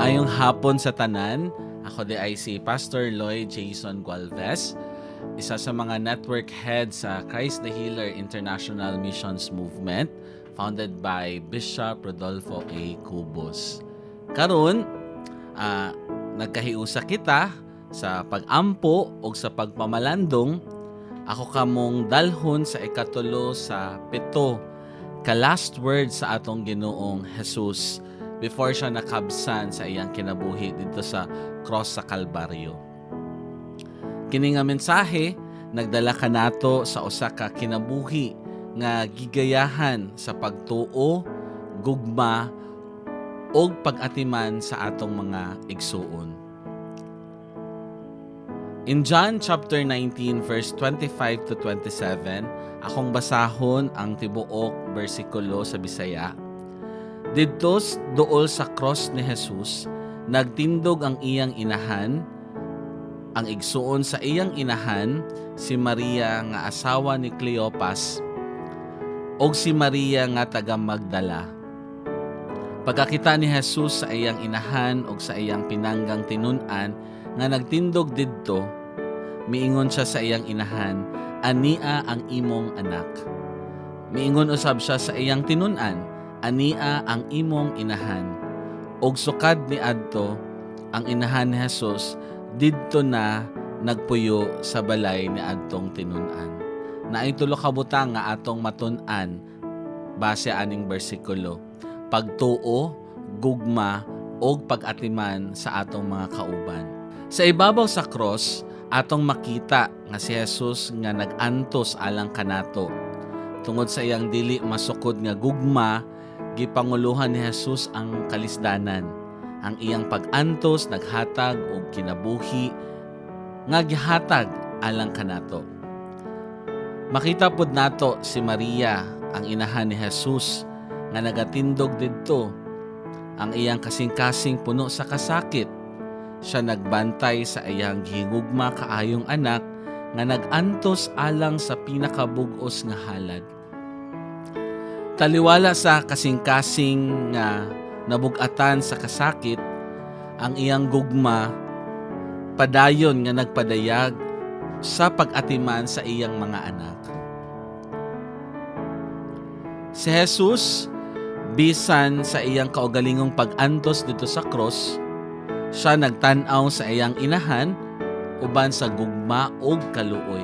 Maayong hapon sa tanan. Ako di ay si Pastor Lloyd Jason Gualvez, isa sa mga network head sa Christ the Healer International Missions Movement, founded by Bishop Rodolfo A. Cubos. Karon, nagkahiusa kita sa pag-ampo o sa pagpamalandong. Ako kamong dalhon sa ikatulo sa pito ka last word sa atong Ginoong Jesus before siya nakabsan sa iyang kinabuhi dito sa cross sa Kalbaryo. Kini nga mensahe nagdala ka nato sa usa ka kinabuhi nga gigayahan sa pagtuo, gugma og pag-atiman sa atong mga igsuon. In John chapter 19 verse 25 to 27, akong basahon ang tibuok bersikulo sa Bisaya. Didto dool sa cross ni Jesus, nagtindog ang iyang inahan, ang igsuon sa iyang inahan, si Maria nga asawa ni Cleopas, og si Maria nga taga Magdala. Pagkakita ni Jesus sa iyang inahan og sa iyang pinanggang tinun-an nga nagtindog didto, miingon siya sa iyang inahan, "Ania ang imong anak." Miingon usab siya sa iyang tinun-an, "Ania ang imong inahan." Og sukad ni adto ang inahan ni Jesus didto na nagpuyo sa balay ni adtong tinun-an. Naay tulo ka butang nga atong matun-an base aning bersikulo: pagtuo, gugma og pag-atiman sa atong mga kauban. Sa ibabaw sa cross, atong makita nga si Jesus nga nag-antos alang kanato. Tungod sa iyang dili masukod nga gugma, gipanguluhan ni Jesus ang kalisdanan. Ang iyang pag-antos naghatag og kinabuhi nga gihatag alang kanato. Makita pud nato si Maria, ang inahan ni Jesus, nga nagatindog didto. Ang iyang kasing-kasing puno sa kasakit. Siya nagbantay sa iyang gihigugma kaayong anak nga nag-antos alang sa pinakabug-os nga halad. Taliwala sa kasing-kasing nga nabug-atan sa kasakit, ang iyang gugma padayon nga nagpadayag sa pag-atiman sa iyang mga anak. Si Jesus, bisan sa iyang kaugalingong pag-antos dito sa cross, siya nagtan-aw sa iyang inahan uban sa gugma ug kaluoy.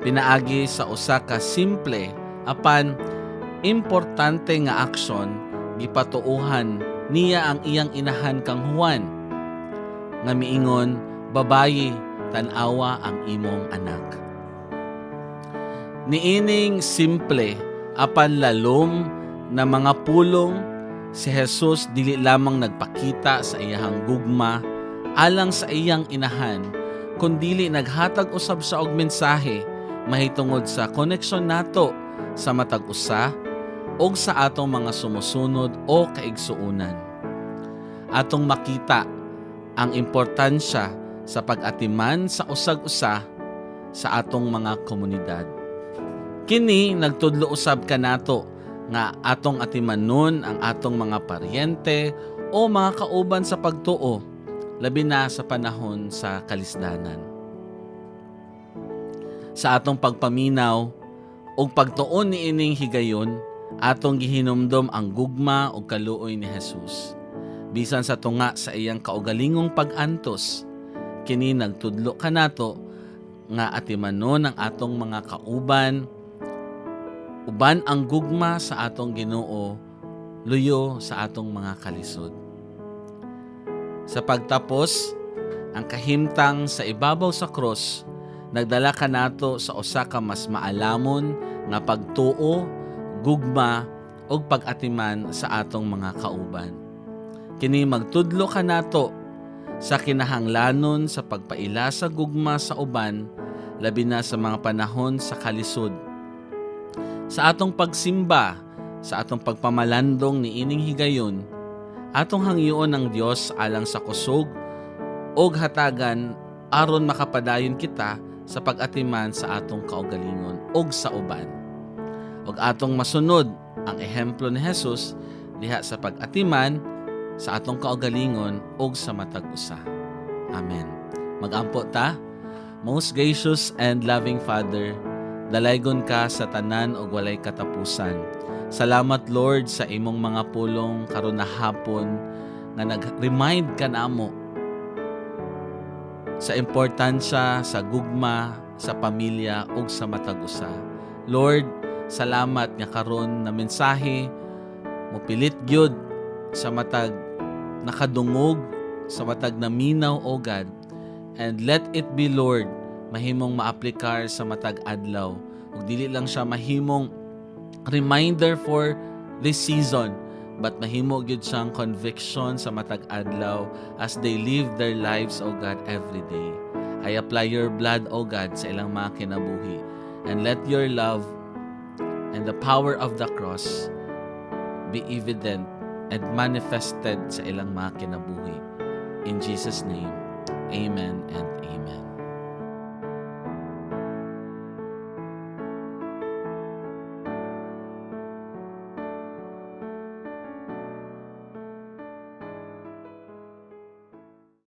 Pinaagi sa usa ka simple apan importante nga aksyon, gipatuuhan niya ang iyang inahan kang Juan nga miingon, "Babayi, tan-awa ang imong anak." Niining simple apan lalom na mga pulong, si Jesus dili lamang nagpakita sa iyang gugma alang sa iyang inahan, kundili naghatag usab sa og mensahe mahitungod sa koneksyon nato sa matag usa og sa atong mga sumusunod o kaigsuunan. Atong makita ang importansya sa pag-atiman sa usag-usa sa atong mga komunidad. Kini nagtudlo usab kanato nga atong atimanon ang atong mga paryente o mga kauban sa pagtuo, labi na sa panahon sa kalisdanan. Sa atong pagpaminaw ug pagtuon niining higayon, atong gihinumdom ang gugma ug kaluoy ni Jesus. Bisan sa tunga sa iyang kaugalingong pag-antos, kini nagtudlo kanato nga atimanon ang atong mga kauban, uban ang gugma sa atong Ginoo, luyo sa atong mga kalisod. Sa pagtapos, ang kahimtang sa ibabaw sa cross, nagdala kanato sa usa ka mas maalamon nga pagtuo, gugma ug pag-atiman sa atong mga kauban. Kini magtudlo kanato sa kinahanglanon sa pagpaila sa gugma sa uban, labi na sa mga panahon sa kalisod. Sa atong pagsimba, sa atong pagpamalandong niining higayon, atong hangyoon ang Dios alang sa kusog og hatagan aron makapadayon kita sa pag-atiman sa atong kaugalingon og sa uban. Og atong masunod ang ehemplo ni Jesus diha sa pag-atiman sa atong kaugalingon ug sa matag usa. Amen. Magampo ta. Most gracious and loving Father, dalaygon ka sa tanan ug walay katapusan. Salamat Lord sa imong mga pulong karon na hapon nga nag-remind ka namo sa importansya sa gugma, sa pamilya ug sa matag usa. Lord, salamat nga karon na mensahe mopilit gyud sa matag nakadungog, sa matag naminaw o God, and let it be Lord mahimong maaplikar sa matag adlaw ug dili lang siya mahimong reminder for this season, but mahimo gyud siyang conviction sa matag adlaw as they live their lives, O God, every day. I apply your blood, O God, sa ilang mga kinabuhi, and let your love and the power of the cross be evident and manifested sa ilang mga kinabuhi. In Jesus' name, amen and